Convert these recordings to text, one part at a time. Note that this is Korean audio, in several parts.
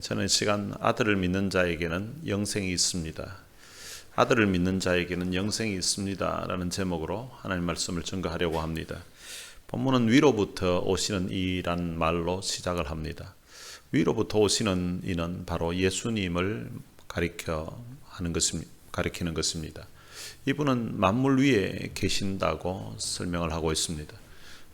저는 이 시간 아들을 믿는 자에게는 영생이 있습니다. 아들을 믿는 자에게는 영생이 있습니다. 라는 제목으로 하나님 말씀을 증거하려고 합니다. 본문은 위로부터 오시는 이란 말로 시작을 합니다. 위로부터 오시는 이는 바로 예수님을 가리키는 것입니다. 이분은 만물 위에 계신다고 설명을 하고 있습니다.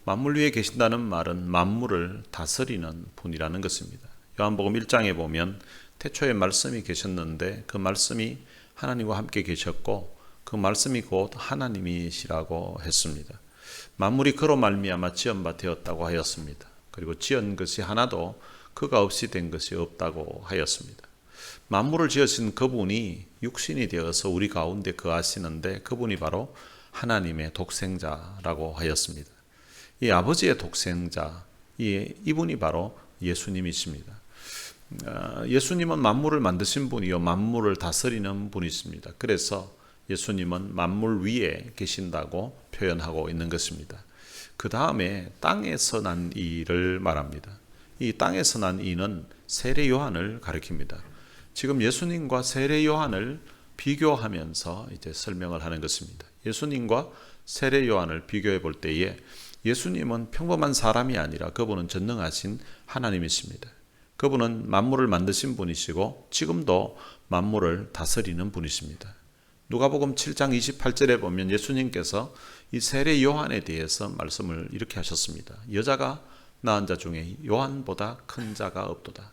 만물 위에 계신다는 말은 만물을 다스리는 분이라는 것입니다. 요한복음 1장에 보면 태초에 말씀이 계셨는데 그 말씀이 하나님과 함께 계셨고 그 말씀이 곧 하나님이시라고 했습니다. 만물이 그로 말미암아 지은 바 되었다고 하였습니다. 그리고 지은 것이 하나도 그가 없이 된 것이 없다고 하였습니다. 만물을 지으신 그분이 육신이 되어서 우리 가운데 거하시는데 그분이 바로 하나님의 독생자라고 하였습니다. 이 아버지의 독생자, 이분이 바로 예수님이십니다. 예수님은 만물을 만드신 분이요 만물을 다스리는 분이십니다. 그래서 예수님은 만물 위에 계신다고 표현하고 있는 것입니다. 그 다음에 땅에서 난 이를 말합니다. 이 땅에서 난 이는 세례 요한을 가리킵니다. 지금 예수님과 세례 요한을 비교하면서 이제 설명을 하는 것입니다. 예수님과 세례 요한을 비교해 볼 때에 예수님은 평범한 사람이 아니라 그분은 전능하신 하나님이십니다. 그분은 만물을 만드신 분이시고 지금도 만물을 다스리는 분이십니다. 누가복음 7장 28절에 보면 예수님께서 이 세례 요한에 대해서 말씀을 이렇게 하셨습니다. 여자가 낳은 자 중에 요한보다 큰 자가 없도다.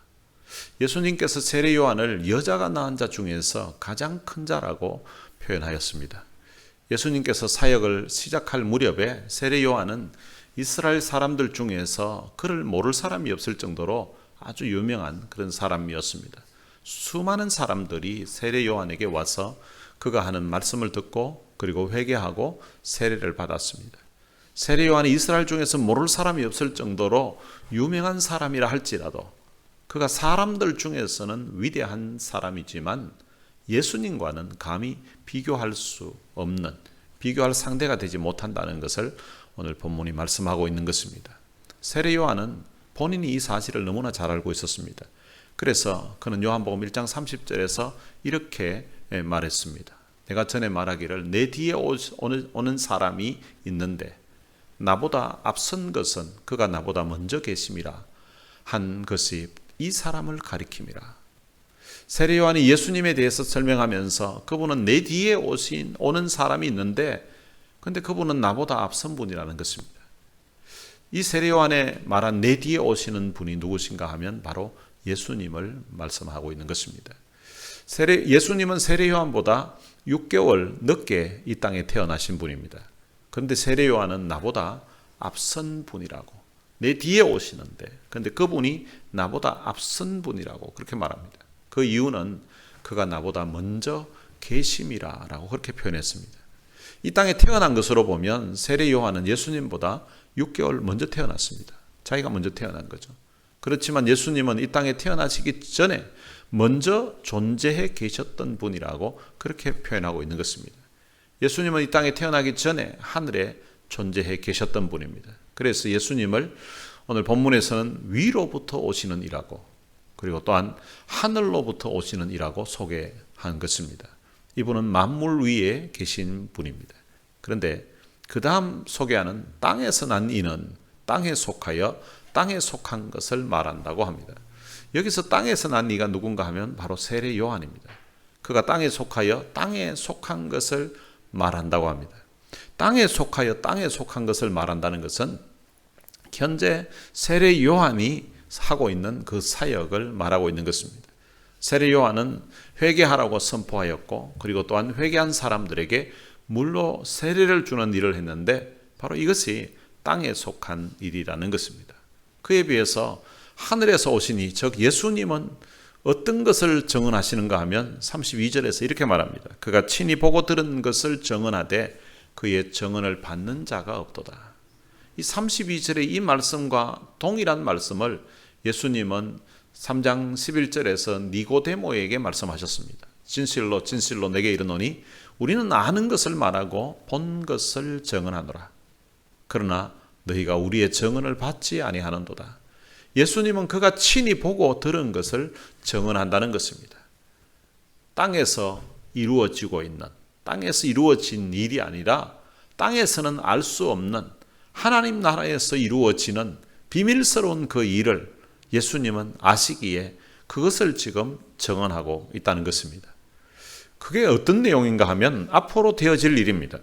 예수님께서 세례 요한을 여자가 낳은 자 중에서 가장 큰 자라고 표현하였습니다. 예수님께서 사역을 시작할 무렵에 세례 요한은 이스라엘 사람들 중에서 그를 모를 사람이 없을 정도로 아주 유명한 그런 사람이었습니다. 수많은 사람들이 세례 요한에게 와서 그가 하는 말씀을 듣고 그리고 회개하고 세례를 받았습니다. 세례 요한이 이스라엘 중에서 모를 사람이 없을 정도로 유명한 사람이라 할지라도 그가 사람들 중에서는 위대한 사람이지만 예수님과는 감히 비교할 수 없는, 비교할 상대가 되지 못한다는 것을 오늘 본문이 말씀하고 있는 것입니다. 세례 요한은 본인이 이 사실을 너무나 잘 알고 있었습니다. 그래서 그는 요한복음 1장 30절에서 이렇게 말했습니다. 내가 전에 말하기를 내 뒤에 오는 사람이 있는데 나보다 앞선 것은 그가 나보다 먼저 계심이라 한 것이 이 사람을 가리킴이라. 세례 요한이 예수님에 대해서 설명하면서 그분은 내 뒤에 오는 사람이 있는데 근데 그분은 나보다 앞선 분이라는 것입니다. 이 세례 요한에 말한 내 뒤에 오시는 분이 누구신가 하면 바로 예수님을 말씀하고 있는 것입니다. 예수님은 세례 요한보다 6개월 늦게 이 땅에 태어나신 분입니다. 그런데 세례 요한은 나보다 앞선 분이라고, 내 뒤에 오시는데 그런데 그분이 나보다 앞선 분이라고 그렇게 말합니다. 그 이유는 그가 나보다 먼저 계심이라라고 그렇게 표현했습니다. 이 땅에 태어난 것으로 보면 세례 요한은 예수님보다 6개월 먼저 태어났습니다. 자기가 먼저 태어난 거죠. 그렇지만 예수님은 이 땅에 태어나시기 전에 먼저 존재해 계셨던 분이라고 그렇게 표현하고 있는 것입니다. 예수님은 이 땅에 태어나기 전에 하늘에 존재해 계셨던 분입니다. 그래서 예수님을 오늘 본문에서는 위로부터 오시는 이라고 그리고 또한 하늘로부터 오시는 이라고 소개한 것입니다. 이분은 만물 위에 계신 분입니다. 그런데 그 다음 소개하는 땅에서 난 이는 땅에 속하여 땅에 속한 것을 말한다고 합니다. 여기서 땅에서 난 이가 누군가 하면 바로 세례 요한입니다. 그가 땅에 속하여 땅에 속한 것을 말한다고 합니다. 땅에 속하여 땅에 속한 것을 말한다는 것은 현재 세례 요한이 하고 있는 그 사역을 말하고 있는 것입니다. 세례 요한은 회개하라고 선포하였고 그리고 또한 회개한 사람들에게 물로 세례를 주는 일을 했는데 바로 이것이 땅에 속한 일이라는 것입니다. 그에 비해서 하늘에서 오시니 즉 예수님은 어떤 것을 증언하시는가 하면 32절에서 이렇게 말합니다. 그가 친히 보고 들은 것을 증언하되 그의 증언을 받는 자가 없도다. 이 32절의 이 말씀과 동일한 말씀을 예수님은 3장 11절에서 니고데모에게 말씀하셨습니다. 진실로 진실로 내게 이르노니 우리는 아는 것을 말하고 본 것을 증언하노라. 그러나 너희가 우리의 증언을 받지 아니하는도다. 예수님은 그가 친히 보고 들은 것을 증언한다는 것입니다. 땅에서 이루어지고 있는, 땅에서 이루어진 일이 아니라 땅에서는 알 수 없는 하나님 나라에서 이루어지는 비밀스러운 그 일을 예수님은 아시기에 그것을 지금 증언하고 있다는 것입니다. 그게 어떤 내용인가 하면 앞으로 되어질 일입니다.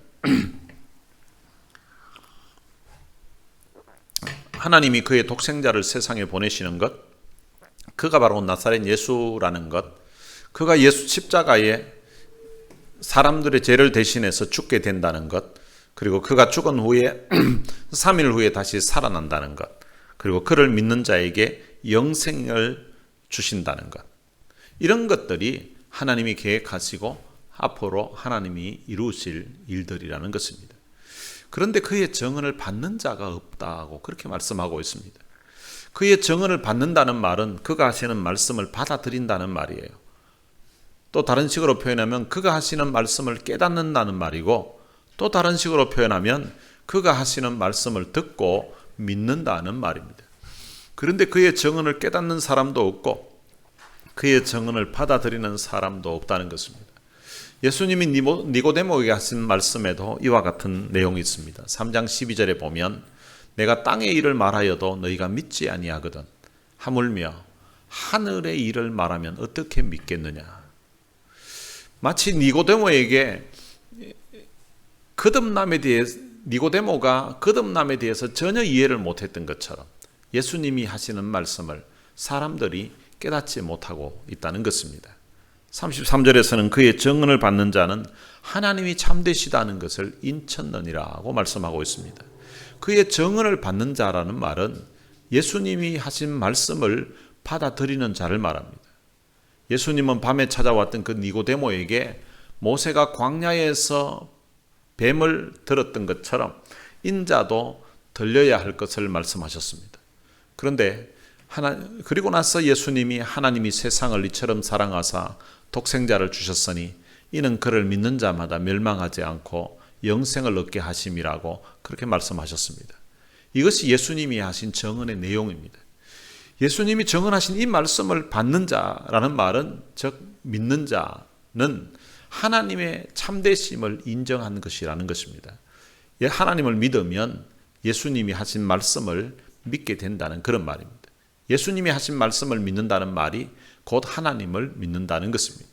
하나님이 그의 독생자를 세상에 보내시는 것, 그가 바로 나사렛 예수라는 것, 그가 예수 십자가에 사람들의 죄를 대신해서 죽게 된다는 것, 그리고 그가 죽은 후에 3일 후에 다시 살아난다는 것, 그리고 그를 믿는 자에게 영생을 주신다는 것, 이런 것들이 하나님이 계획하시고 앞으로 하나님이 이루실 일들이라는 것입니다. 그런데 그의 증언을 받는 자가 없다고 그렇게 말씀하고 있습니다. 그의 증언을 받는다는 말은 그가 하시는 말씀을 받아들인다는 말이에요. 또 다른 식으로 표현하면 그가 하시는 말씀을 깨닫는다는 말이고, 또 다른 식으로 표현하면 그가 하시는 말씀을 듣고 믿는다는 말입니다. 그런데 그의 증언을 깨닫는 사람도 없고 그의 증언을 받아들이는 사람도 없다는 것입니다. 예수님이 니고데모에게 하신 말씀에도 이와 같은 내용이 있습니다. 3장 12절에 보면 내가 땅의 일을 말하여도 너희가 믿지 아니하거든 하물며 하늘의 일을 말하면 어떻게 믿겠느냐. 마치 니고데모가 거듭남에 대해서 전혀 이해를 못했던 것처럼 예수님이 하시는 말씀을 사람들이 깨닫지 못하고 있다는 것입니다. 33절에서는 그의 증언을 받는 자는 하나님이 참되시다는 것을 인쳤느니라고 말씀하고 있습니다. 그의 증언을 받는 자라는 말은 예수님이 하신 말씀을 받아들이는 자를 말합니다. 예수님은 밤에 찾아왔던 그 니고데모에게 모세가 광야에서 뱀을 들었던 것처럼 인자도 들려야 할 것을 말씀하셨습니다. 그런데 그리고 나서 예수님이 하나님이 세상을 이처럼 사랑하사 독생자를 주셨으니 이는 그를 믿는 자마다 멸망하지 않고 영생을 얻게 하심이라고 그렇게 말씀하셨습니다. 이것이 예수님이 하신 증언의 내용입니다. 예수님이 증언하신 이 말씀을 받는 자라는 말은, 즉 믿는 자는 하나님의 참되심을 인정하는 것이라는 것입니다. 하나님을 믿으면 예수님이 하신 말씀을 믿게 된다는 그런 말입니다. 예수님이 하신 말씀을 믿는다는 말이 곧 하나님을 믿는다는 것입니다.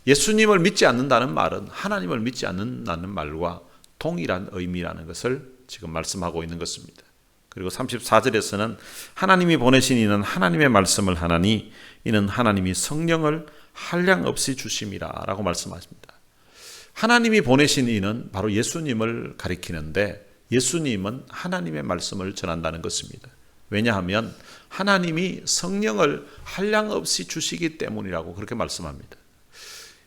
예수님을 믿지 않는다는 말은 하나님을 믿지 않는다는 말과 동일한 의미라는 것을 지금 말씀하고 있는 것입니다. 그리고 34절에서는 하나님이 보내신 이는 하나님의 말씀을 하나니 이는 하나님이 성령을 한량없이 주심이라 라고 말씀하십니다. 하나님이 보내신 이는 바로 예수님을 가리키는데 예수님은 하나님의 말씀을 전한다는 것입니다. 왜냐하면 하나님이 성령을 한량없이 주시기 때문이라고 그렇게 말씀합니다.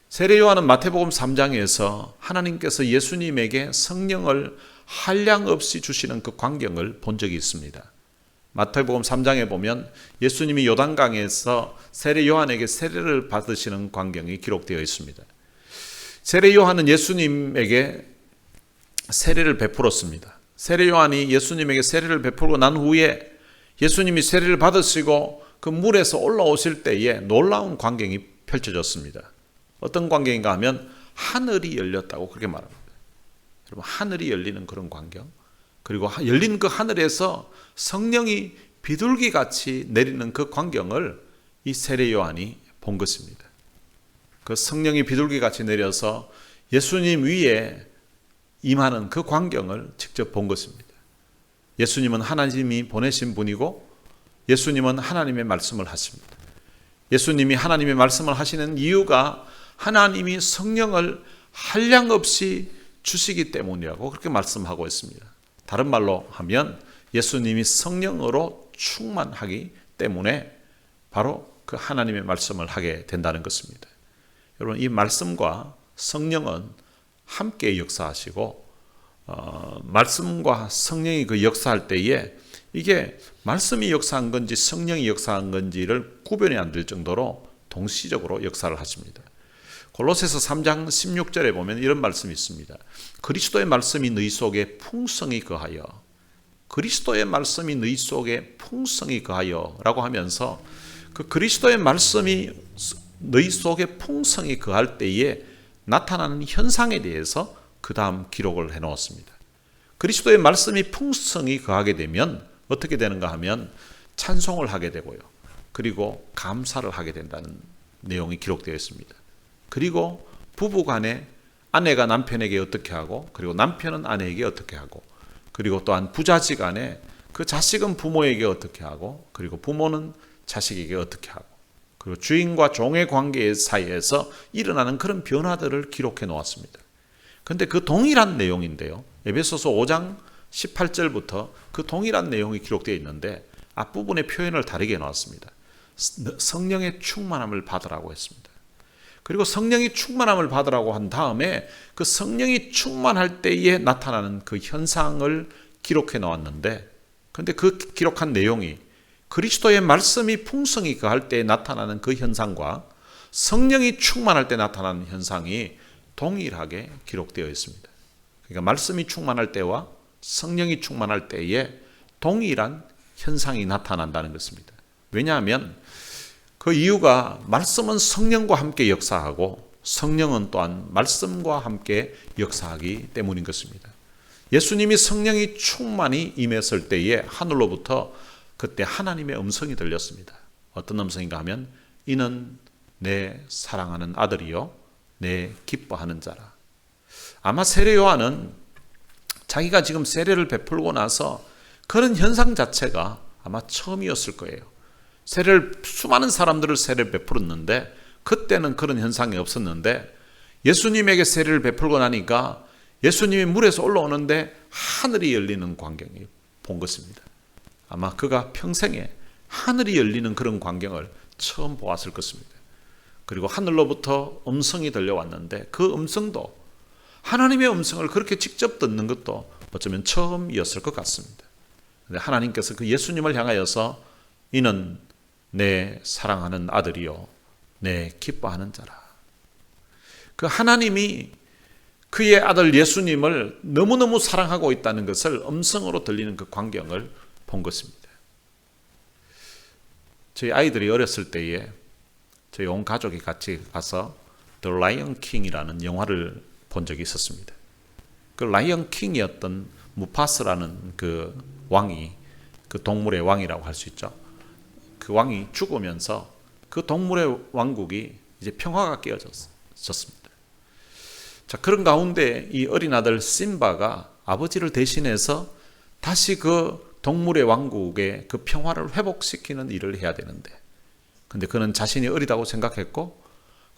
세례 요한은 마태복음 3장에서 하나님께서 예수님에게 성령을 한량없이 주시는 그 광경을 본 적이 있습니다. 마태복음 3장에 보면 예수님이 요단강에서 세례 요한에게 세례를 받으시는 광경이 기록되어 있습니다. 세례 요한은 예수님에게 세례를 베풀었습니다. 세례 요한이 예수님에게 세례를 베풀고 난 후에 예수님이 세례를 받으시고 그 물에서 올라오실 때에 놀라운 광경이 펼쳐졌습니다. 어떤 광경인가 하면 하늘이 열렸다고 그렇게 말합니다. 여러분, 하늘이 열리는 그런 광경, 그리고 열린 그 하늘에서 성령이 비둘기같이 내리는 그 광경을 이 세례 요한이 본 것입니다. 그 성령이 비둘기같이 내려서 예수님 위에 임하는 그 광경을 직접 본 것입니다. 예수님은 하나님이 보내신 분이고 예수님은 하나님의 말씀을 하십니다. 예수님이 하나님의 말씀을 하시는 이유가 하나님이 성령을 한량없이 주시기 때문이라고 그렇게 말씀하고 있습니다. 다른 말로 하면 예수님이 성령으로 충만하기 때문에 바로 그 하나님의 말씀을 하게 된다는 것입니다. 여러분, 이 말씀과 성령은 함께 역사하시고 말씀과 성령이 그 역사할 때에 이게 말씀이 역사한 건지 성령이 역사한 건지를 구별이 안 될 정도로 동시적으로 역사를 하십니다. 골로새서 3장 16절에 보면 이런 말씀이 있습니다. 그리스도의 말씀이 너희 속에 풍성히 거하여 그리스도의 말씀이 너희 속에 풍성히 거하여 라고 하면서 그 그리스도의 말씀이 너희 속에 풍성히 거할 때에 나타나는 현상에 대해서 그 다음 기록을 해놓았습니다. 그리스도의 말씀이 풍성히 거하게 되면 어떻게 되는가 하면 찬송을 하게 되고요. 그리고 감사를 하게 된다는 내용이 기록되어 있습니다. 그리고 부부간에 아내가 남편에게 어떻게 하고, 그리고 남편은 아내에게 어떻게 하고, 그리고 또한 부자지간에 그 자식은 부모에게 어떻게 하고, 그리고 부모는 자식에게 어떻게 하고, 그리고 주인과 종의 관계 사이에서 일어나는 그런 변화들을 기록해 놓았습니다. 그런데 그 동일한 내용인데요, 에베소서 5장 18절부터 그 동일한 내용이 기록되어 있는데 앞부분의 표현을 다르게 해놨습니다. 성령의 충만함을 받으라고 했습니다. 그리고 성령이 충만함을 받으라고 한 다음에 그 성령이 충만할 때에 나타나는 그 현상을 기록해 놓았는데, 그런데 그 기록한 내용이 그리스도의 말씀이 풍성히 거할 때 나타나는 그 현상과 성령이 충만할 때 나타나는 현상이 동일하게 기록되어 있습니다. 그러니까 말씀이 충만할 때와 성령이 충만할 때에 동일한 현상이 나타난다는 것입니다. 왜냐하면 그 이유가 말씀은 성령과 함께 역사하고 성령은 또한 말씀과 함께 역사하기 때문인 것입니다. 예수님이 성령이 충만히 임했을 때에 하늘로부터 그때 하나님의 음성이 들렸습니다. 어떤 음성인가 하면 이는 내 사랑하는 아들이요 내 기뻐하는 자라. 아마 세례 요한은 자기가 지금 세례를 베풀고 나서 그런 현상 자체가 아마 처음이었을 거예요. 수많은 사람들을 세례를 베풀었는데 그때는 그런 현상이 없었는데 예수님에게 세례를 베풀고 나니까 예수님이 물에서 올라오는데 하늘이 열리는 광경을 본 것입니다. 아마 그가 평생에 하늘이 열리는 그런 광경을 처음 보았을 것입니다. 그리고 하늘로부터 음성이 들려왔는데 그 음성도 하나님의 음성을 그렇게 직접 듣는 것도 어쩌면 처음이었을 것 같습니다. 그런데 하나님께서 그 예수님을 향하여서 이는 내 사랑하는 아들이요 내 기뻐하는 자라. 그 하나님이 그의 아들 예수님을 너무너무 사랑하고 있다는 것을 음성으로 들리는 그 광경을 본 것입니다. 저희 아이들이 어렸을 때에 저희 온 가족이 같이 가서 The Lion King이라는 영화를 본 적이 있었습니다. 그 라이언 킹이었던 무파스라는 그 왕이, 그 동물의 왕이라고 할 수 있죠. 그 왕이 죽으면서 그 동물의 왕국이 이제 평화가 깨어졌습니다. 자, 그런 가운데 이 어린 아들 심바가 아버지를 대신해서 다시 그 동물의 왕국의 그 평화를 회복시키는 일을 해야 되는데, 근데 그는 자신이 어리다고 생각했고,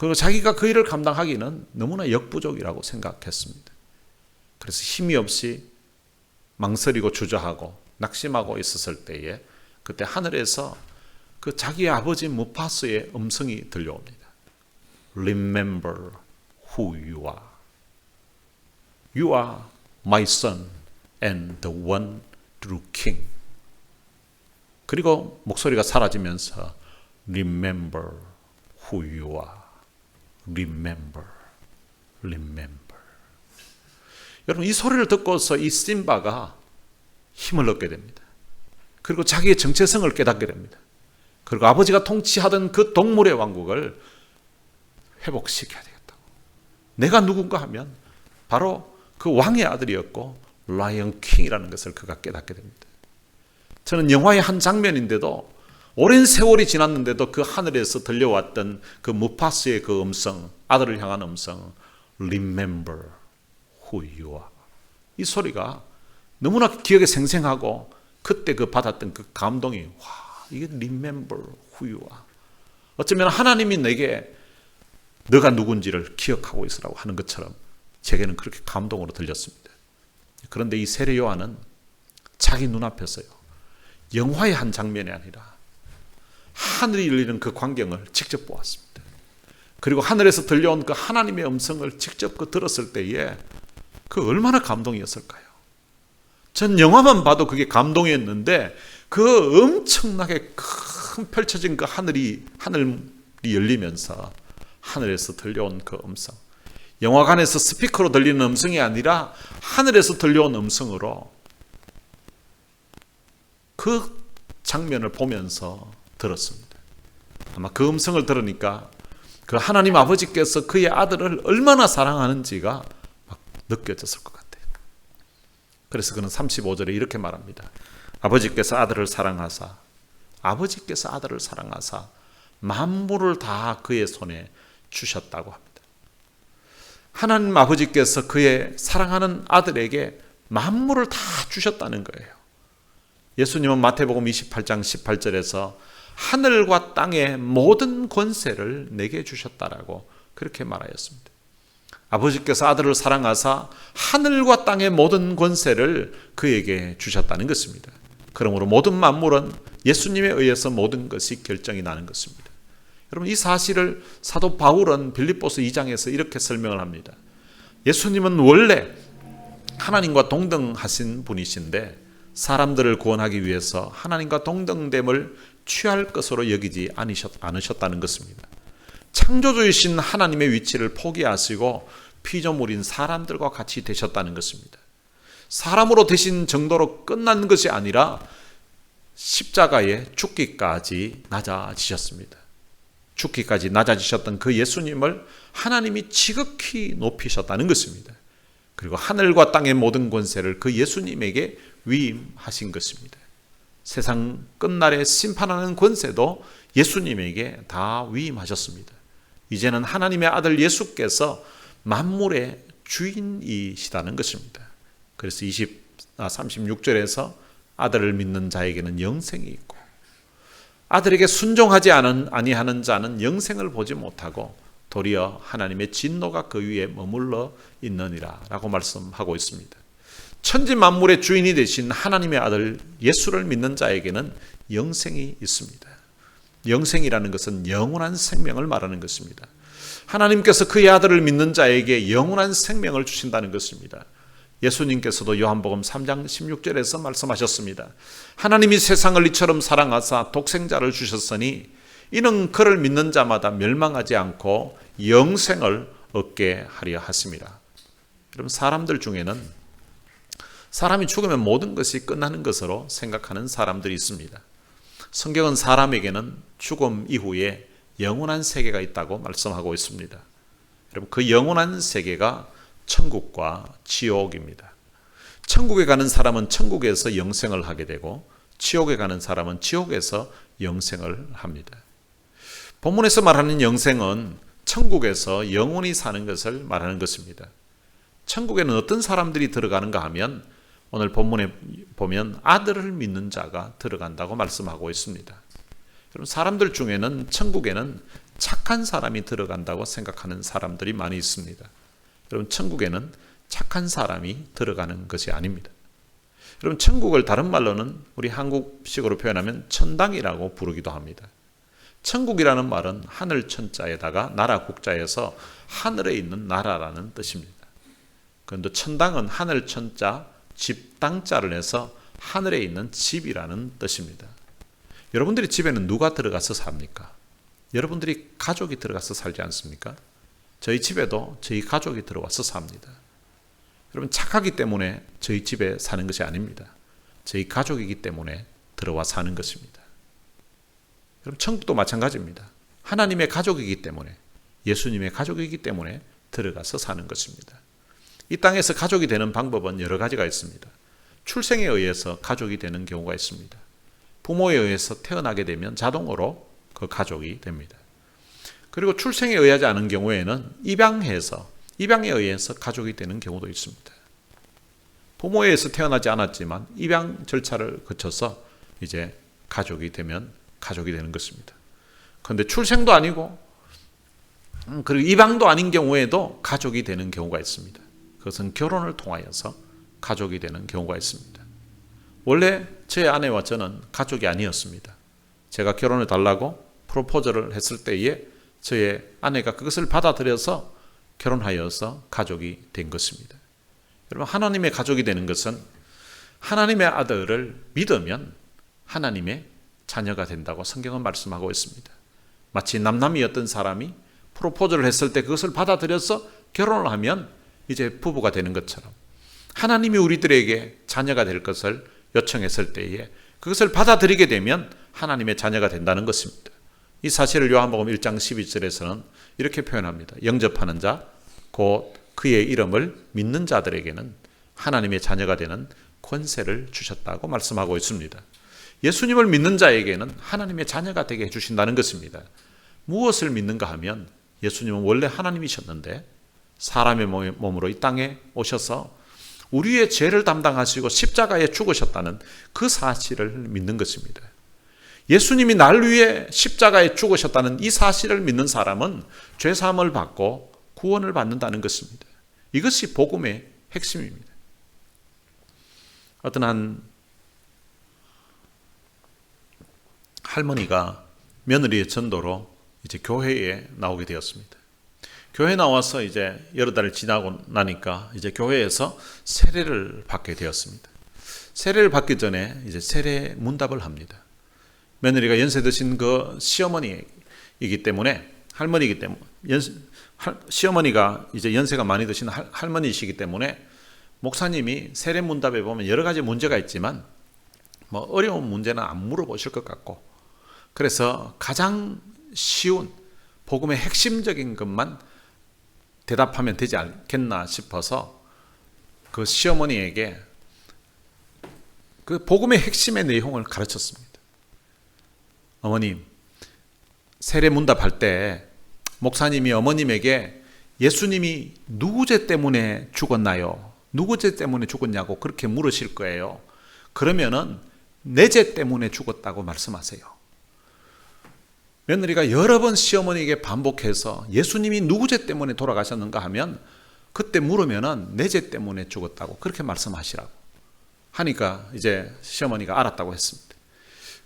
그리고 자기가 그 일을 감당하기는 너무나 역부족이라고 생각했습니다. 그래서 힘이 없이 망설이고 주저하고 낙심하고 있었을 때에 그때 하늘에서 그 자기의 아버지 무파스의 음성이 들려옵니다. Remember who you are. You are my son and the one true king. 그리고 목소리가 사라지면서 Remember who you are. Remember. 여러분, 이 소리를 듣고서 이 심바가 힘을 얻게 됩니다. 그리고 자기의 정체성을 깨닫게 됩니다. 그리고 아버지가 통치하던 그 동물의 왕국을 회복시켜야 되겠다고. 내가 누군가 하면 바로 그 왕의 아들이었고 라이언 킹이라는 것을 그가 깨닫게 됩니다. 저는 영화의 한 장면인데도 오랜 세월이 지났는데도 그 하늘에서 들려왔던 그 무파스의 그 음성, 아들을 향한 음성, Remember who you are. 이 소리가 너무나 기억에 생생하고 그때 그 받았던 그 감동이, 와, 이게 Remember who you are. 어쩌면 하나님이 내게 너가 누군지를 기억하고 있으라고 하는 것처럼 제게는 그렇게 감동으로 들렸습니다. 그런데 이 세례 요한은 자기 눈앞에서요, 영화의 한 장면이 아니라 하늘이 열리는 그 광경을 직접 보았습니다. 그리고 하늘에서 들려온 그 하나님의 음성을 직접 들었을 때에 그 얼마나 감동이었을까요? 전 영화만 봐도 그게 감동이었는데 그 엄청나게 큰 펼쳐진 그 하늘이 열리면서 하늘에서 들려온 그 음성, 영화관에서 스피커로 들리는 음성이 아니라 하늘에서 들려온 음성으로 그 장면을 보면서 들었습니다. 아마 그 음성을 들으니까 그 하나님 아버지께서 그의 아들을 얼마나 사랑하는지가 막 느껴졌을 것 같아요. 그래서 그는 35절에 이렇게 말합니다. 아버지께서 아들을 사랑하사 만물을 다 그의 손에 주셨다고 합니다. 하나님 아버지께서 그의 사랑하는 아들에게 만물을 다 주셨다는 거예요. 예수님은 마태복음 28장 18절에서 하늘과 땅의 모든 권세를 내게 주셨다라고 그렇게 말하였습니다. 아버지께서 아들을 사랑하사 하늘과 땅의 모든 권세를 그에게 주셨다는 것입니다. 그러므로 모든 만물은 예수님에 의해서 모든 것이 결정이 나는 것입니다. 여러분, 이 사실을 사도 바울은 빌립보서 2장에서 이렇게 설명을 합니다. 예수님은 원래 하나님과 동등하신 분이신데 사람들을 구원하기 위해서 하나님과 동등됨을 취할 것으로 여기지 않으셨다는 것입니다. 창조주이신 하나님의 위치를 포기하시고 피조물인 사람들과 같이 되셨다는 것입니다. 사람으로 되신 정도로 끝난 것이 아니라 십자가에 죽기까지 낮아지셨습니다. 죽기까지 낮아지셨던 그 예수님을 하나님이 지극히 높이셨다는 것입니다. 그리고 하늘과 땅의 모든 권세를 그 예수님에게 위임하신 것입니다. 세상 끝날에 심판하는 권세도 예수님에게 다 위임하셨습니다. 이제는 하나님의 아들 예수께서 만물의 주인이시다는 것입니다. 그래서 36절에서 아들을 믿는 자에게는 영생이 있고 아들에게 순종하지 아니하는 자는 영생을 보지 못하고 도리어 하나님의 진노가 그 위에 머물러 있느니라 라고 말씀하고 있습니다. 천지 만물의 주인이 되신 하나님의 아들 예수를 믿는 자에게는 영생이 있습니다. 영생이라는 것은 영원한 생명을 말하는 것입니다. 하나님께서 그의 아들을 믿는 자에게 영원한 생명을 주신다는 것입니다. 예수님께서도 요한복음 3장 16절에서 말씀하셨습니다. 하나님이 세상을 이처럼 사랑하사 독생자를 주셨으니 이는 그를 믿는 자마다 멸망하지 않고 영생을 얻게 하려 하심이라. 여러분, 사람들 중에는 사람이 죽으면 모든 것이 끝나는 것으로 생각하는 사람들이 있습니다. 성경은 사람에게는 죽음 이후에 영원한 세계가 있다고 말씀하고 있습니다. 여러분, 그 영원한 세계가 천국과 지옥입니다. 천국에 가는 사람은 천국에서 영생을 하게 되고 지옥에 가는 사람은 지옥에서 영생을 합니다. 본문에서 말하는 영생은 천국에서 영원히 사는 것을 말하는 것입니다. 천국에는 어떤 사람들이 들어가는가 하면 오늘 본문에 보면 아들을 믿는 자가 들어간다고 말씀하고 있습니다. 여러분, 사람들 중에는 천국에는 착한 사람이 들어간다고 생각하는 사람들이 많이 있습니다. 여러분, 천국에는 착한 사람이 들어가는 것이 아닙니다. 여러분, 천국을 다른 말로는 우리 한국식으로 표현하면 천당이라고 부르기도 합니다. 천국이라는 말은 하늘 천자에다가 나라 국자에서 하늘에 있는 나라라는 뜻입니다. 그런데 천당은 하늘 천자 집 땅자를 내서 하늘에 있는 집이라는 뜻입니다. 여러분들이 집에는 누가 들어가서 삽니까? 여러분들이 가족이 들어가서 살지 않습니까? 저희 집에도 저희 가족이 들어와서 삽니다. 여러분, 착하기 때문에 저희 집에 사는 것이 아닙니다. 저희 가족이기 때문에 들어와 사는 것입니다. 여러분, 천국도 마찬가지입니다. 하나님의 가족이기 때문에, 예수님의 가족이기 때문에 들어가서 사는 것입니다. 이 땅에서 가족이 되는 방법은 여러 가지가 있습니다. 출생에 의해서 가족이 되는 경우가 있습니다. 부모에 의해서 태어나게 되면 자동으로 그 가족이 됩니다. 그리고 출생에 의하지 않은 경우에는 입양에 의해서 가족이 되는 경우도 있습니다. 부모에 의해서 태어나지 않았지만 입양 절차를 거쳐서 이제 가족이 되면 가족이 되는 것입니다. 그런데 출생도 아니고 그리고 입양도 아닌 경우에도 가족이 되는 경우가 있습니다. 그것은 결혼을 통하여서 가족이 되는 경우가 있습니다. 원래 제 아내와 저는 가족이 아니었습니다. 제가 결혼을 달라고 프로포즈를 했을 때에 저의 아내가 그것을 받아들여서 결혼하여서 가족이 된 것입니다. 여러분, 하나님의 가족이 되는 것은 하나님의 아들을 믿으면 하나님의 자녀가 된다고 성경은 말씀하고 있습니다. 마치 남남이었던 사람이 프로포즈를 했을 때 그것을 받아들여서 결혼을 하면 이제 부부가 되는 것처럼 하나님이 우리들에게 자녀가 될 것을 요청했을 때에 그것을 받아들이게 되면 하나님의 자녀가 된다는 것입니다. 이 사실을 요한복음 1장 12절에서는 이렇게 표현합니다. 영접하는 자, 곧 그의 이름을 믿는 자들에게는 하나님의 자녀가 되는 권세를 주셨다고 말씀하고 있습니다. 예수님을 믿는 자에게는 하나님의 자녀가 되게 해주신다는 것입니다. 무엇을 믿는가 하면 예수님은 원래 하나님이셨는데 사람의 몸으로 이 땅에 오셔서 우리의 죄를 담당하시고 십자가에 죽으셨다는 그 사실을 믿는 것입니다. 예수님이 날 위해 십자가에 죽으셨다는 이 사실을 믿는 사람은 죄사함을 받고 구원을 받는다는 것입니다. 이것이 복음의 핵심입니다. 어떤 한 할머니가 며느리의 전도로 이제 교회에 나오게 되었습니다. 교회에 나와서 이제 여러 달을 지나고 나니까 이제 교회에서 세례를 받게 되었습니다. 세례를 받기 전에 이제 세례 문답을 합니다. 며느리가 연세 드신 그 시어머니이기 때문에 할머니이기 때문에 시어머니가 이제 연세가 많이 드신 할머니이시기 때문에 목사님이 세례 문답에 보면 여러 가지 문제가 있지만 뭐 어려운 문제는 안 물어보실 것 같고 그래서 가장 쉬운 복음의 핵심적인 것만 대답하면 되지 않겠나 싶어서 그 시어머니에게 그 복음의 핵심의 내용을 가르쳤습니다. 어머님, 세례 문답할 때 목사님이 어머님에게 예수님이 누구 죄 때문에 죽었나요? 누구 죄 때문에 죽었냐고 그렇게 물으실 거예요. 그러면은 내 죄 때문에 죽었다고 말씀하세요. 며느리가 여러 번 시어머니에게 반복해서 예수님이 누구 죄 때문에 돌아가셨는가 하면 그때 물으면은 내 죄 때문에 죽었다고 그렇게 말씀하시라고 하니까 이제 시어머니가 알았다고 했습니다.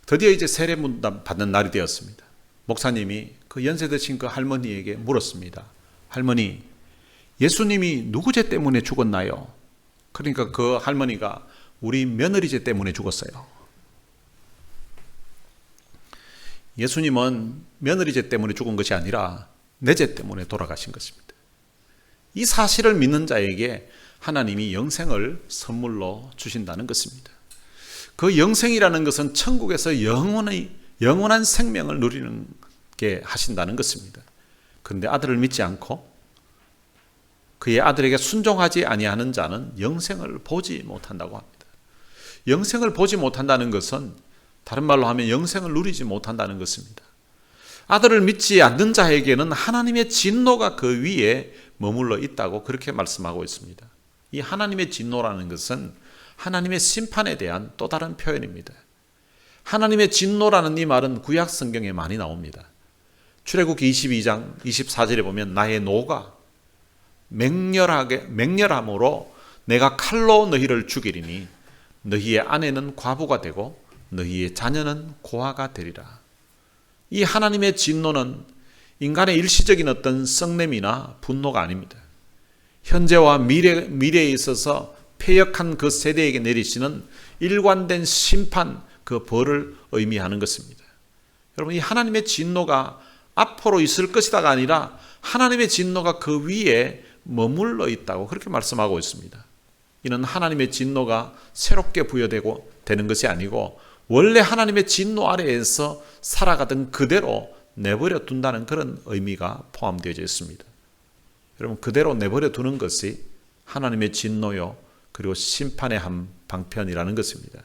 드디어 이제 세례 문답 받는 날이 되었습니다. 목사님이 그 연세 드신 그 할머니에게 물었습니다. 할머니, 예수님이 누구 죄 때문에 죽었나요? 그러니까 그 할머니가 우리 며느리 죄 때문에 죽었어요. 예수님은 며느리 죄 때문에 죽은 것이 아니라 내 죄 때문에 돌아가신 것입니다. 이 사실을 믿는 자에게 하나님이 영생을 선물로 주신다는 것입니다. 그 영생이라는 것은 천국에서 영원한 생명을 누리는 게 하신다는 것입니다. 그런데 아들을 믿지 않고 그의 아들에게 순종하지 아니하는 자는 영생을 보지 못한다고 합니다. 영생을 보지 못한다는 것은 다른 말로 하면 영생을 누리지 못한다는 것입니다. 아들을 믿지 않는 자에게는 하나님의 진노가 그 위에 머물러 있다고 그렇게 말씀하고 있습니다. 이 하나님의 진노라는 것은 하나님의 심판에 대한 또 다른 표현입니다. 하나님의 진노라는 이 말은 구약 성경에 많이 나옵니다. 출애굽기 22장 24절에 보면 나의 노가 맹렬함으로 내가 칼로 너희를 죽이리니 너희의 아내는 과부가 되고 너희의 자녀는 고아가 되리라. 이 하나님의 진노는 인간의 일시적인 어떤 썩냄이나 분노가 아닙니다. 현재와 미래에 있어서 패역한 그 세대에게 내리시는 일관된 심판, 그 벌을 의미하는 것입니다. 여러분, 이 하나님의 진노가 앞으로 있을 것이다가 아니라 하나님의 진노가 그 위에 머물러 있다고 그렇게 말씀하고 있습니다. 이는 하나님의 진노가 새롭게 부여되고 되는 것이 아니고 원래 하나님의 진노 아래에서 살아가던 그대로 내버려 둔다는 그런 의미가 포함되어 있습니다. 여러분, 그대로 내버려 두는 것이 하나님의 진노요 그리고 심판의 한 방편이라는 것입니다.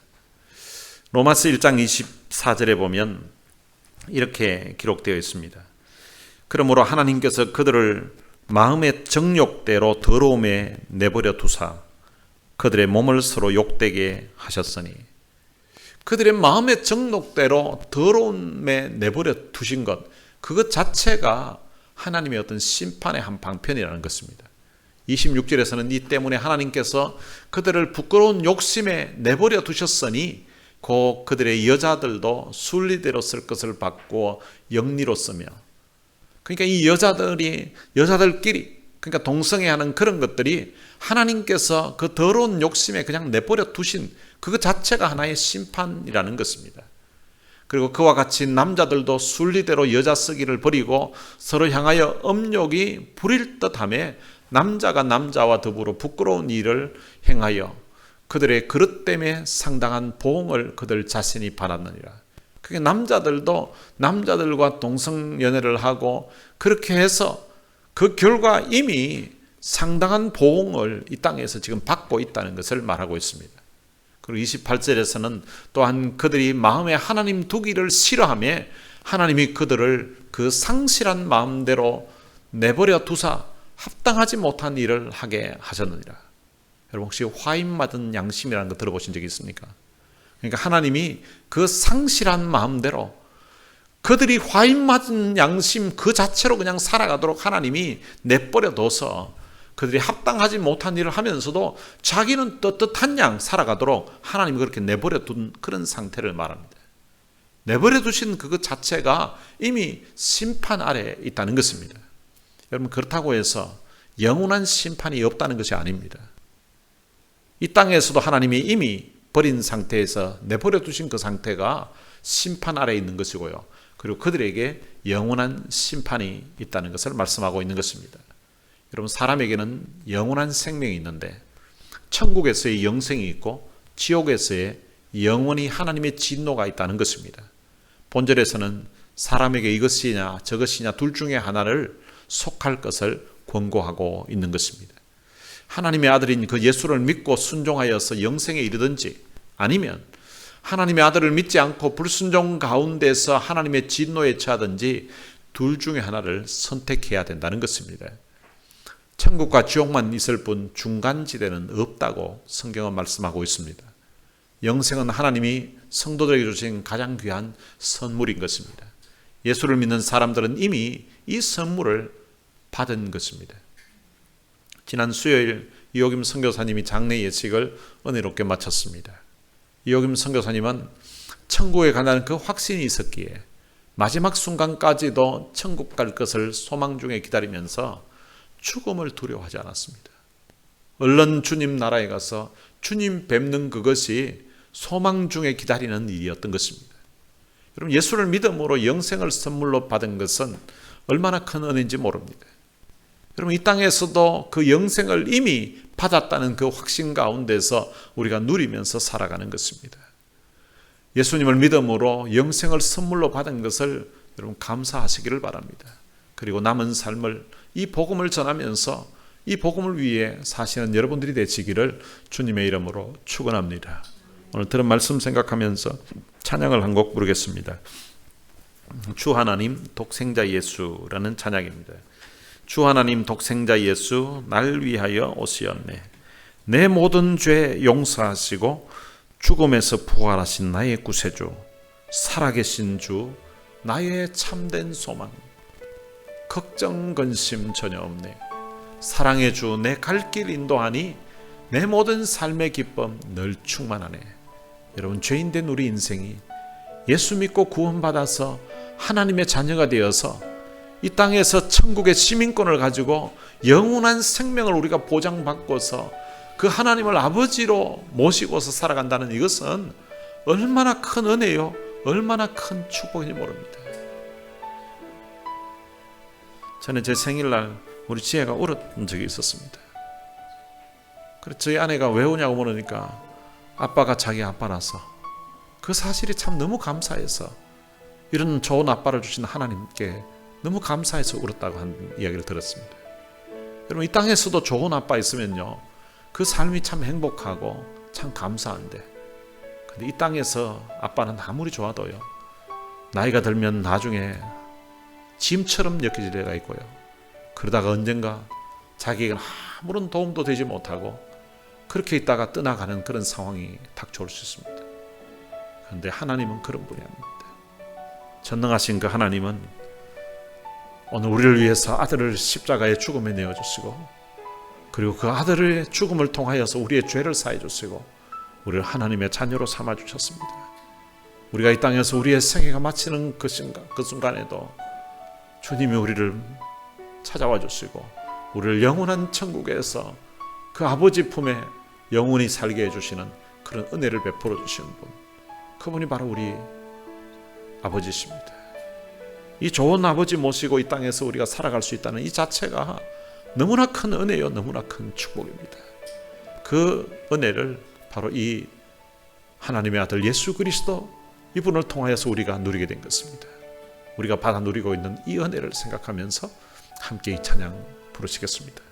로마서 1장 24절에 보면 이렇게 기록되어 있습니다. 그러므로 하나님께서 그들을 마음의 정욕대로 더러움에 내버려 두사 그들의 몸을 서로 욕되게 하셨으니, 그들의 마음의 정욕대로 더러움에 내버려 두신 것, 그것 자체가 하나님의 어떤 심판의 한 방편이라는 것입니다. 26절에서는 이 때문에 하나님께서 그들을 부끄러운 욕심에 내버려 두셨으니 곧 그들의 여자들도 순리대로 쓸 것을 받고 영리로 쓰며, 그러니까 이 여자들끼리 그러니까 동성애하는 그런 것들이 하나님께서 그 더러운 욕심에 그냥 내버려 두신 그것 자체가 하나의 심판이라는 것입니다. 그리고 그와 같이 남자들도 순리대로 여자 쓰기를 버리고 서로 향하여 음욕이 부릴 듯하며 남자가 남자와 더불어 부끄러운 일을 행하여 그들의 그릇 때문에 상당한 보응을 그들 자신이 받았느니라. 그게 남자들도 남자들과 동성연애를 하고 그렇게 해서 그 결과 이미 상당한 보응을 이 땅에서 지금 받고 있다는 것을 말하고 있습니다. 그리고 28절에서는 또한 그들이 마음에 하나님 두기를 싫어하며 하나님이 그들을 그 상실한 마음대로 내버려 두사 합당하지 못한 일을 하게 하셨느니라. 여러분 혹시 화인 맞은 양심이라는 거 들어보신 적이 있습니까? 그러니까 하나님이 그 상실한 마음대로 그들이 화인 맞은 양심 그 자체로 그냥 살아가도록 하나님이 내버려 둬서 그들이 합당하지 못한 일을 하면서도 자기는 떳떳한 양 살아가도록 하나님이 그렇게 내버려 둔 그런 상태를 말합니다. 내버려 두신 그것 자체가 이미 심판 아래에 있다는 것입니다. 여러분 그렇다고 해서 영원한 심판이 없다는 것이 아닙니다. 이 땅에서도 하나님이 이미 버린 상태에서 내버려 두신 그 상태가 심판 아래에 있는 것이고요. 그리고 그들에게 영원한 심판이 있다는 것을 말씀하고 있는 것입니다. 여러분 사람에게는 영원한 생명이 있는데 천국에서의 영생이 있고 지옥에서의 영원히 하나님의 진노가 있다는 것입니다. 본절에서는 사람에게 이것이냐 저것이냐 둘 중에 하나를 속할 것을 권고하고 있는 것입니다. 하나님의 아들인 그 예수를 믿고 순종하여서 영생에 이르든지 아니면 하나님의 아들을 믿지 않고 불순종 가운데서 하나님의 진노에 처하든지 둘 중에 하나를 선택해야 된다는 것입니다. 천국과 지옥만 있을 뿐 중간지대는 없다고 성경은 말씀하고 있습니다. 영생은 하나님이 성도들에게 주신 가장 귀한 선물인 것입니다. 예수를 믿는 사람들은 이미 이 선물을 받은 것입니다. 지난 수요일 이호김 선교사님이 장례 예식을 은혜롭게 마쳤습니다. 이호김 선교사님은 천국에 간다는 그 확신이 있었기에 마지막 순간까지도 천국 갈 것을 소망 중에 기다리면서 죽음을 두려워하지 않았습니다. 얼른 주님 나라에 가서 주님 뵙는 그것이 소망 중에 기다리는 일이었던 것입니다. 여러분 예수를 믿음으로 영생을 선물로 받은 것은 얼마나 큰 은혜인지 모릅니다. 여러분 이 땅에서도 그 영생을 이미 받았다는 그 확신 가운데서 우리가 누리면서 살아가는 것입니다. 예수님을 믿음으로 영생을 선물로 받은 것을 여러분 감사하시기를 바랍니다. 그리고 남은 삶을 이 복음을 전하면서 이 복음을 위해 사시는 여러분들이 되시기를 주님의 이름으로 축원합니다. 오늘 들은 말씀 생각하면서 찬양을 한 곡 부르겠습니다. 주 하나님 독생자 예수라는 찬양입니다. 주 하나님 독생자 예수 날 위하여 오시었네. 내 모든 죄 용서하시고 죽음에서 부활하신 나의 구세주, 살아계신 주 나의 참된 소망, 걱정 근심 전혀 없네. 사랑의 주 내 갈 길 인도하니 내 모든 삶의 기쁨 늘 충만하네. 여러분 죄인된 우리 인생이 예수 믿고 구원받아서 하나님의 자녀가 되어서 이 땅에서 천국의 시민권을 가지고 영원한 생명을 우리가 보장받고서 그 하나님을 아버지로 모시고서 살아간다는 이것은 얼마나 큰 은혜요, 얼마나 큰 축복인지 모릅니다. 저는 제 생일날 우리 지혜가 울었던 적이 있었습니다. 그래서 저희 아내가 왜 우냐고 물으니까 아빠가 자기 아빠라서 그 사실이 참 너무 감사해서 이런 좋은 아빠를 주신 하나님께 너무 감사해서 울었다고 하는 이야기를 들었습니다. 여러분 이 땅에서도 좋은 아빠 있으면요 그 삶이 참 행복하고 참 감사한데 근데 이 땅에서 아빠는 아무리 좋아도요 나이가 들면 나중에 짐처럼 느껴질 때가 있고요 그러다가 언젠가 자기에게 아무런 도움도 되지 못하고 그렇게 있다가 떠나가는 그런 상황이 닥쳐올 수 있습니다. 그런데 하나님은 그런 분이 아닙니다. 전능하신 그 하나님은 오늘 우리를 위해서 아들을 십자가의 죽음에 내어주시고 그리고 그 아들의 죽음을 통하여서 우리의 죄를 사해 주시고 우리를 하나님의 자녀로 삼아 주셨습니다. 우리가 이 땅에서 우리의 생애가 마치는 그 순간에도 주님이 우리를 찾아와 주시고 우리를 영원한 천국에서 그 아버지 품에 영원히 살게 해주시는 그런 은혜를 베풀어 주시는 분, 그분이 바로 우리 아버지십니다. 이 좋은 아버지 모시고 이 땅에서 우리가 살아갈 수 있다는 이 자체가 너무나 큰 은혜요, 너무나 큰 축복입니다. 그 은혜를 바로 이 하나님의 아들 예수 그리스도, 이분을 통하여서 우리가 누리게 된 것입니다. 우리가 받아 누리고 있는 이 은혜를 생각하면서 함께 이 찬양 부르시겠습니다.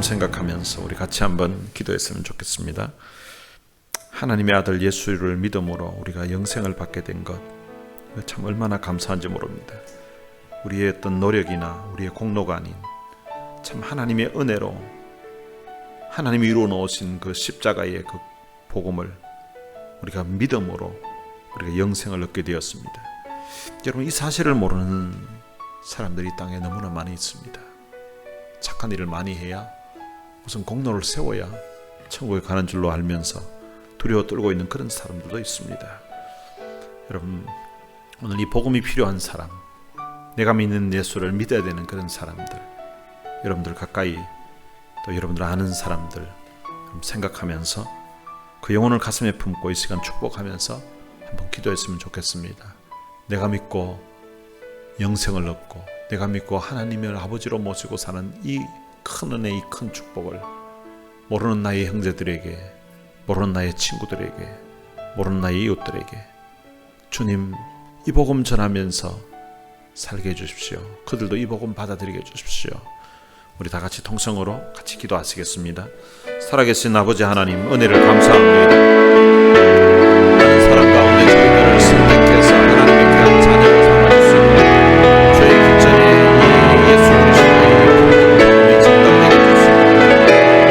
생각하면서 우리 같이 한번 기도했으면 좋겠습니다. 하나님의 아들 예수를 믿음으로 우리가 영생을 받게 된 것 참 얼마나 감사한지 모릅니다. 우리의 어떤 노력이나 우리의 공로가 아닌 참 하나님의 은혜로 하나님이 이루어 놓으신 그 십자가의 그 복음을 우리가 믿음으로 우리가 영생을 얻게 되었습니다. 여러분, 이 사실을 모르는 사람들이 이 땅에 너무나 많이 있습니다. 착한 일을 많이 해야, 무슨 공로를 세워야 천국에 가는 줄로 알면서 두려워 떨고 있는 그런 사람들도 있습니다. 여러분, 오늘 이 복음이 필요한 사람, 내가 믿는 예수를 믿어야 되는 그런 사람들, 여러분들 가까이 또 여러분들 아는 사람들 생각하면서 그 영혼을 가슴에 품고 이 시간 축복하면서 한번 기도했으면 좋겠습니다. 내가 믿고 영생을 얻고 내가 믿고 하나님을 아버지로 모시고 사는 이 큰 은혜, 이 큰 축복을 모르는 나의 형제들에게, 모르는 나의 친구들에게, 모르는 나의 이웃들에게 주님 이 복음 전하면서 살게 해주십시오. 그들도 이 복음 받아들이게 해주십시오. 우리 다 같이 통성으로 같이 기도하시겠습니다. 살아계신 아버지 하나님, 은혜를 감사합니다. 많은 사람 가운데 저희들을 선택해서 하나님의 귀한 자녀로 삼아주시고 저희 기전에 이 예수 그리스도의 복음이 전달되게 해주시고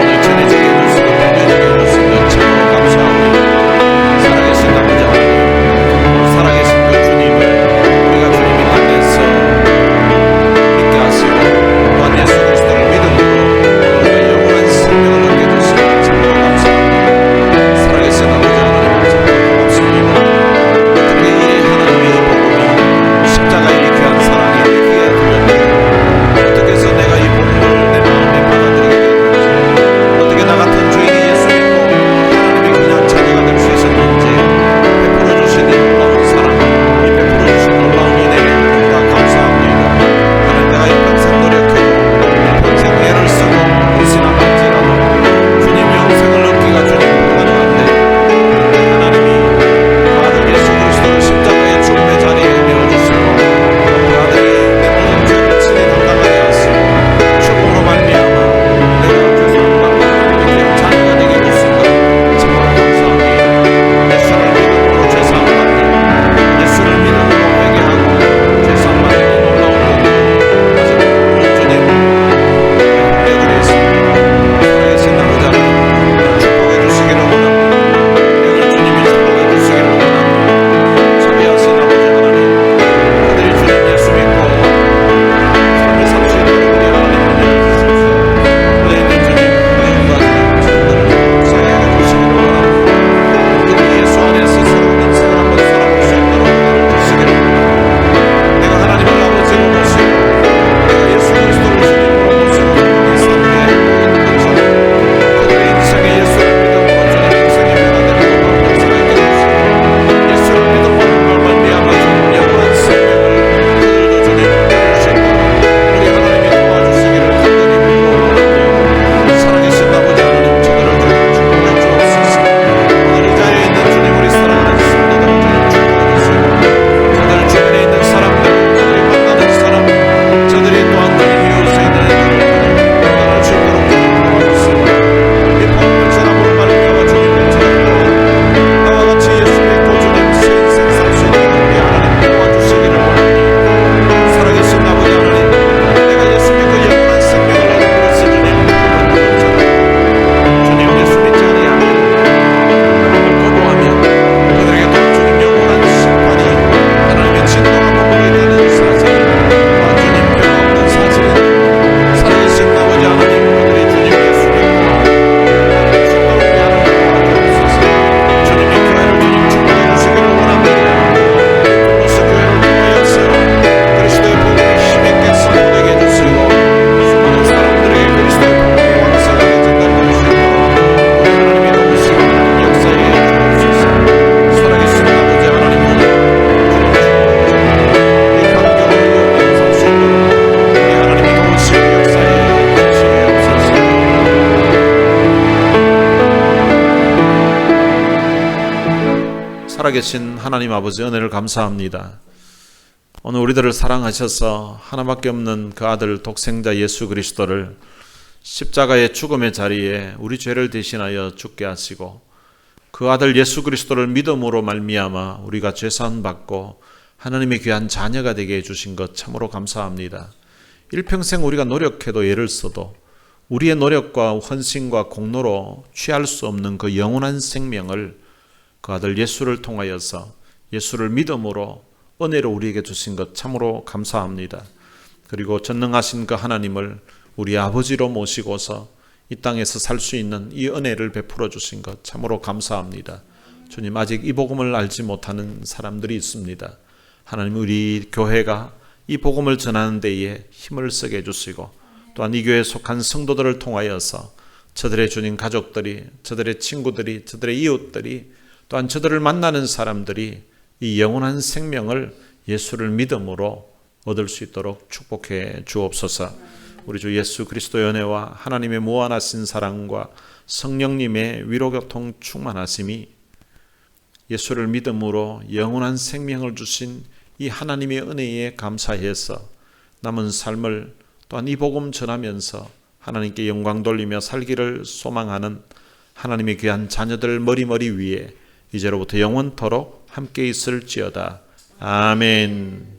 오늘 전해지게 해주시고 들려지게 해주시고 참으로 감사합니다. 살아계신 아버지 하나님, 살아계신 그 주님을 우리가 주님이 땅에서 믿게 하시고 또한 예수 그리스도를 믿음으로 우리가 영원한 생명을 얻게 해주시고 참으로 감사합니다. 살아계신 아버지 하나님, 참으로 고맙습니다. 어떻게 이 하나님의 이 복음이 십자가의 이 귀한 사랑이 내 귀에 들렸는지, 어떻게 해서 내가 이 복음을 내 마음에 받아들이게 되었는지, 어떻게 나 같은 죄인이 예수 믿고 하나님의 그냥 자녀가 될 수 있었는지 베풀어 주신 이 놀라운 사랑, 이 베풀어 주신 놀라운 은혜에 너무나 감사합니다. 하나님, 내가 이 평생 노력해도 이 평생 애를 쓰고 헌신을 할지라도 주님 영생을 얻기가 주님 불가능한데, 그런데 하나님이 그 아들 예수 그리스도를 십자가의 죽음의 자리에 내어주시고 그 아들이 내 모든 죄를 친히 담당하게 하시고 죽음으로 말미암아 내가 죄송함을 받고 하나님의 귀한 자녀가 되게 해주신 것 참으로 감사합니다. 예수를 믿음으로 죄사함을 받는, 예수를 믿음으로 회개하고 죄사함을 받는 이 놀라운 복음을 아직 오늘 주님 내드리겠습니다. 살아계신 아버지 하나님, 축복해 주시기를 원합니다. 오늘 주님이 축복해 주시기를 원합니다. 자비하신 아버지 하나님, 그들이 주님 예수 믿고 삶을 살 수 있도록 우리 하나님 은혜를 주십시오. 그에 있는 주님 영과 친구들을 역사하게 해주시기를 원합니다. 그들이 예수 안에서 새로운 인생을 한번 살아볼 수 있도록 은혜를 주시기를 원합니다. 내가 하나님을 아버지로 모시고 내가 예수 그리스도를 주님으로 모시고 이 삶에 행복한 것처럼 그들의 인생에 예수를 믿음으로 주님 인생이 변화되는 놀라운 역사가 있게 해주시고 예수를 믿음으로 말미암아 주님 영원한 생명을 그들도 주님 얻을 수 있도록 우리 하나님이 도와주시기를 간절히 기도원합니다. 살아계신 아버지 하나님, 저들을 주님 축복해 주옵소서. 오늘 이 자리에 있는 주님 우리 사랑하는 성도들을 주님 축복해 주시고 저들 주변에 있는 사람들, 저들이 만나는 사람, 저들이 또한 주님 이룰 수 있는 애들을 만날 수 있도록 주님 도와주시고 이 복음을 전함으로 말미암아 주님 영생을 또한 나와 같이 예수 믿고 주님 새 인생 살 수 있도록 우리 하나님 도와주시기를 원합니다. 살아계신 아버지 하나님, 내가 예수 믿고 영원한 생명을 얻음으로써 주님 복음을 전하고 주님 예수 믿지 아니하면 하나님을 거부하며 그들에게 또 주님 영원한 심판이 하나님의 진노가 머무르게 되는 사실이 또한 주님 변함없는 사실인 살아계신 아버지 하나님, 그들이 주님 예수 믿고 하나님 진노를 우리 하나님 도와주옵소서. 주님의 교회를 주님 축복해 주시기를 원합니다. 그로서 교회를 통하여서 그리스도의 복음이 힘있게 선포되게 해주시고 수많은 사람들에게 그리스도의 복음이 왕성하게 전달되게 해주시고 우리 하나님이 도우시고 하나님 역사에 주옵소서. 살아계신 아버지 하나님, 오늘 이 감격을 영원히 살 수 있도록 우리 하나님이 도우시고 역사에 주시옵소서. 살아계신 하나님 아버지, 은혜를 감사합니다. 오늘 우리들을 사랑하셔서 하나밖에 없는 그 아들 독생자 예수 그리스도를 십자가의 죽음의 자리에 우리 죄를 대신하여 죽게 하시고 그 아들 예수 그리스도를 믿음으로 말미암아 우리가 죄사함 받고 하나님의 귀한 자녀가 되게 해주신 것 참으로 감사합니다. 일평생 우리가 노력해도 애를 써도 우리의 노력과 헌신과 공로로 취할 수 없는 그 영원한 생명을 그 아들 예수를 통하여서 예수를 믿음으로 은혜로 우리에게 주신 것 참으로 감사합니다. 그리고 전능하신 그 하나님을 우리 아버지로 모시고서 이 땅에서 살 수 있는 이 은혜를 베풀어 주신 것 참으로 감사합니다. 주님, 아직 이 복음을 알지 못하는 사람들이 있습니다. 하나님, 우리 교회가 이 복음을 전하는 데에 힘을 쓰게 해주시고 또한 이 교회에 속한 성도들을 통하여서 저들의 주님 가족들이, 저들의 친구들이, 저들의 이웃들이, 또한 저들을 만나는 사람들이 이 영원한 생명을 예수를 믿음으로 얻을 수 있도록 축복해 주옵소서. 우리 주 예수 그리스도의 은혜와 하나님의 무한하신 사랑과 성령님의 위로교통 충만하심이 예수를 믿음으로 영원한 생명을 주신 이 하나님의 은혜에 감사해서 남은 삶을 또한 이 복음 전하면서 하나님께 영광 돌리며 살기를 소망하는 하나님의 귀한 자녀들 머리머리 위에 이제로부터 영원토록 함께 있을지어다. 아멘.